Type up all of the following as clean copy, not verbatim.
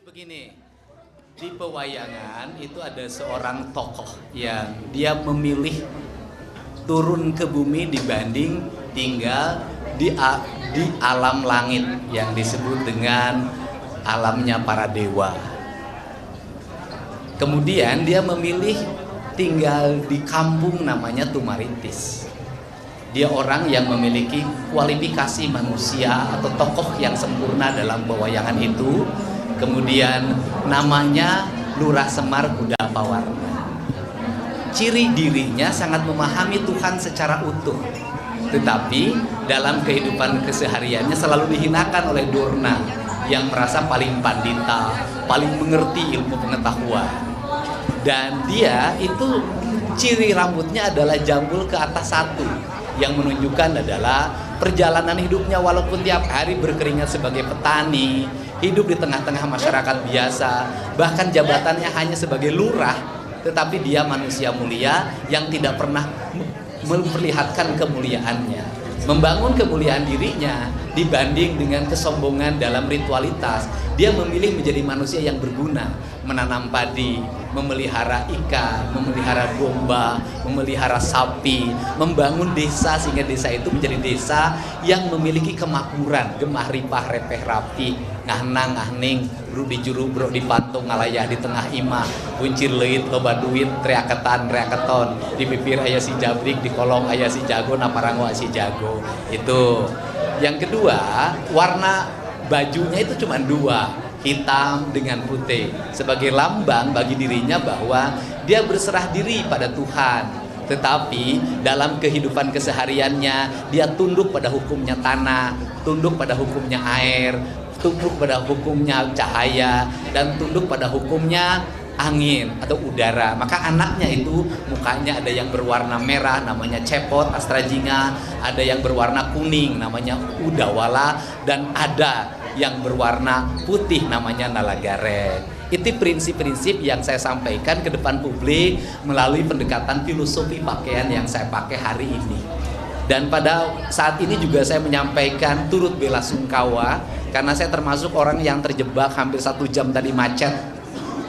Begini, di pewayangan itu ada seorang tokoh yang dia memilih turun ke bumi dibanding tinggal di alam langit yang disebut dengan alamnya para dewa. Kemudian dia memilih tinggal di kampung namanya Tumaritis. Dia orang yang memiliki kualifikasi manusia atau tokoh yang sempurna dalam pewayangan itu. Kemudian namanya Lurah Semar Kuda Pawarna. Ciri dirinya sangat memahami Tuhan secara utuh, tetapi dalam kehidupan kesehariannya selalu dihinakan oleh Dorna yang merasa paling pandita, paling mengerti ilmu pengetahuan. Dan dia itu ciri rambutnya adalah jambul ke atas satu, yang menunjukkan adalah perjalanan hidupnya walaupun tiap hari berkeringat sebagai petani, hidup di tengah-tengah masyarakat biasa, bahkan jabatannya hanya sebagai lurah, tetapi dia manusia mulia yang tidak pernah memperlihatkan kemuliaannya, membangun kemuliaan dirinya dibanding dengan kesombongan dalam ritualitas. Dia memilih menjadi manusia yang berguna, menanam padi, memelihara ikan, memelihara domba, memelihara sapi, membangun desa sehingga desa itu menjadi desa yang memiliki kemakmuran, gemah ripah repeh rapi, ngahnang ngahning, bro di juru bro di pantung ngalayah di tengah imah, buncir leit loba duit, reaketan reaketon, di bibir aya si jabrik, di kolong aya si jago, naparango si jago. Itu. Yang kedua, warna bajunya itu cuma dua, hitam dengan putih, sebagai lambang bagi dirinya bahwa dia berserah diri pada Tuhan. Tetapi dalam kehidupan kesehariannya dia tunduk pada hukumnya tanah, tunduk pada hukumnya air, tunduk pada hukumnya cahaya, dan tunduk pada hukumnya angin atau udara. Maka anaknya itu mukanya ada yang berwarna merah namanya cepot astrajinga, ada yang berwarna kuning namanya udawala, dan ada yang berwarna putih namanya nalagare. Itu prinsip-prinsip yang saya sampaikan ke depan publik melalui pendekatan filosofi pakaian yang saya pakai hari ini. Dan pada saat ini juga saya menyampaikan turut bela sungkawa karena saya termasuk orang yang terjebak hampir 1 jam tadi macet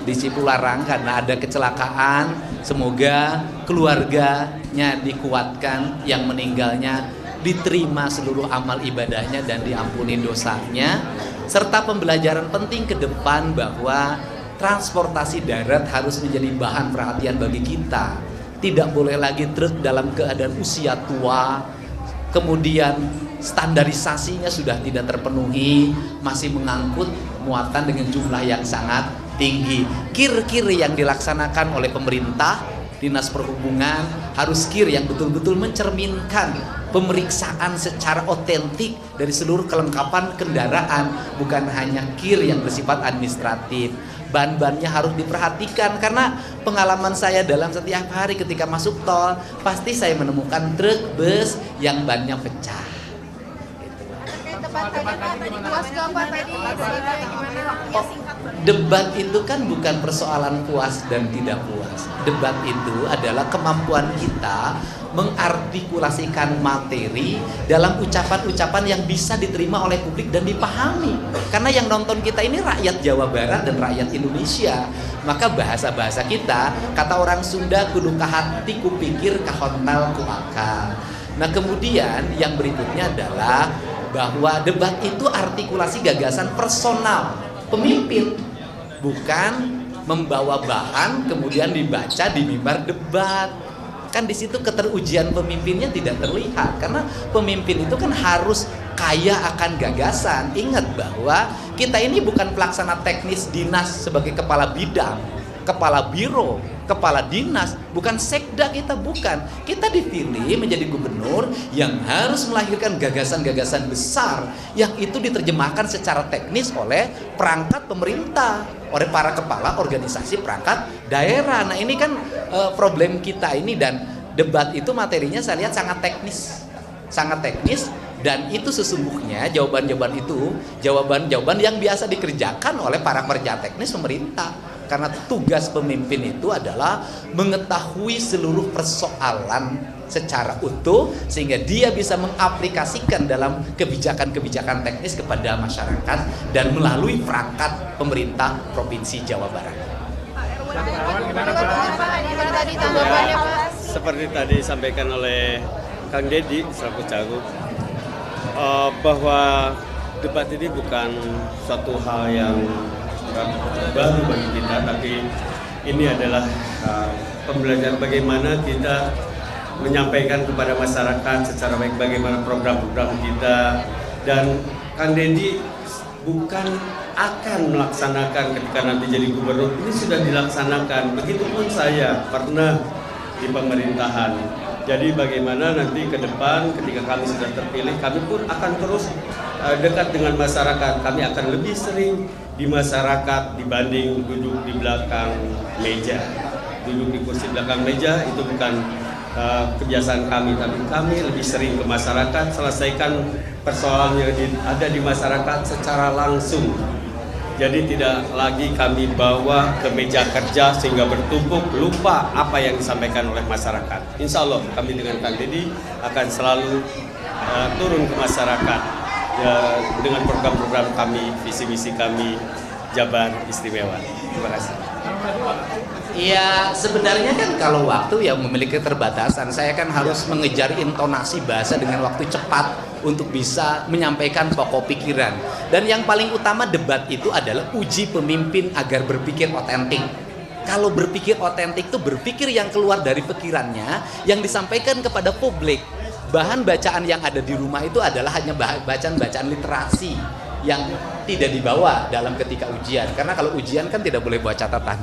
di Cipularang karena ada kecelakaan. Semoga keluarganya dikuatkan, yang meninggalnya diterima seluruh amal ibadahnya dan diampuni dosanya, serta pembelajaran penting ke depan bahwa transportasi darat harus menjadi bahan perhatian bagi kita. Tidak boleh lagi truk dalam keadaan usia tua, kemudian standarisasinya sudah tidak terpenuhi, masih mengangkut muatan dengan jumlah yang sangat tinggi. Kir-kir yang dilaksanakan oleh pemerintah, Dinas Perhubungan harus kir yang betul-betul mencerminkan pemeriksaan secara otentik dari seluruh kelengkapan kendaraan, bukan hanya kir yang bersifat administratif. Ban-bannya harus diperhatikan karena pengalaman saya dalam setiap hari ketika masuk tol, pasti saya menemukan truk bus yang bannya pecah. Debat itu kan bukan persoalan puas dan tidak puas. Debat itu adalah kemampuan kita mengartikulasikan materi dalam ucapan-ucapan yang bisa diterima oleh publik dan dipahami. Karena yang nonton kita ini rakyat Jawa Barat dan rakyat Indonesia. Maka bahasa-bahasa kita, kata orang Sunda, kudu kahati ku pikir kahontal ku akal. Nah kemudian yang berikutnya adalah bahwa debat itu artikulasi gagasan personal pemimpin, bukan membawa bahan kemudian dibaca di mimbar debat. Kan di situ keterujian pemimpinnya tidak terlihat, karena pemimpin itu kan harus kaya akan gagasan. Ingat bahwa kita ini bukan pelaksana teknis dinas sebagai kepala bidang, kepala biro, kepala dinas, bukan sekda kita, bukan. Kita dipilih menjadi gubernur yang harus melahirkan gagasan-gagasan besar yang itu diterjemahkan secara teknis oleh perangkat pemerintah, oleh para kepala organisasi perangkat daerah. Nah ini kan problem kita ini, dan debat itu materinya saya lihat sangat teknis, dan itu sesungguhnya jawaban-jawaban itu jawaban-jawaban yang biasa dikerjakan oleh para pekerja teknis pemerintah. Karena tugas pemimpin itu adalah mengetahui seluruh persoalan secara utuh sehingga dia bisa mengaplikasikan dalam kebijakan-kebijakan teknis kepada masyarakat dan melalui perangkat pemerintah Provinsi Jawa Barat. Seperti tadi disampaikan oleh Kang Deddy selaku Cagup, bahwa debat ini bukan suatu hal yang baru bagi kita, tapi ini adalah pembelajaran bagaimana kita menyampaikan kepada masyarakat secara baik bagaimana program-program kita. Dan Kang Deddy bukan akan melaksanakan ketika nanti jadi gubernur, ini sudah dilaksanakan. Begitupun saya pernah di pemerintahan. Jadi bagaimana nanti ke depan ketika kami sudah terpilih, kami pun akan terus dekat dengan masyarakat. Kami akan lebih sering di masyarakat dibanding duduk di belakang meja. Duduk di kursi belakang meja itu bukan kebiasaan kami, tapi kami lebih sering ke masyarakat, selesaikan persoalan yang ada di masyarakat secara langsung. Jadi tidak lagi kami bawa ke meja kerja sehingga bertumpuk lupa apa yang disampaikan oleh masyarakat. Insya Allah kami dengan Kang Deddy akan selalu turun ke masyarakat dengan program-program kami, visi misi kami Jabar Istimewa. Terima kasih. Ya sebenarnya kan kalau waktu yang memiliki keterbatasan, saya kan harus mengejar intonasi bahasa dengan waktu cepat untuk bisa menyampaikan pokok pikiran. Dan yang paling utama debat itu adalah uji pemimpin agar berpikir otentik. Kalau berpikir otentik itu berpikir yang keluar dari pikirannya, yang disampaikan kepada publik. Bahan bacaan yang ada di rumah itu adalah hanya bacaan-bacaan literasi yang tidak dibawa dalam ketika ujian. Karena kalau ujian kan tidak boleh buat catatan.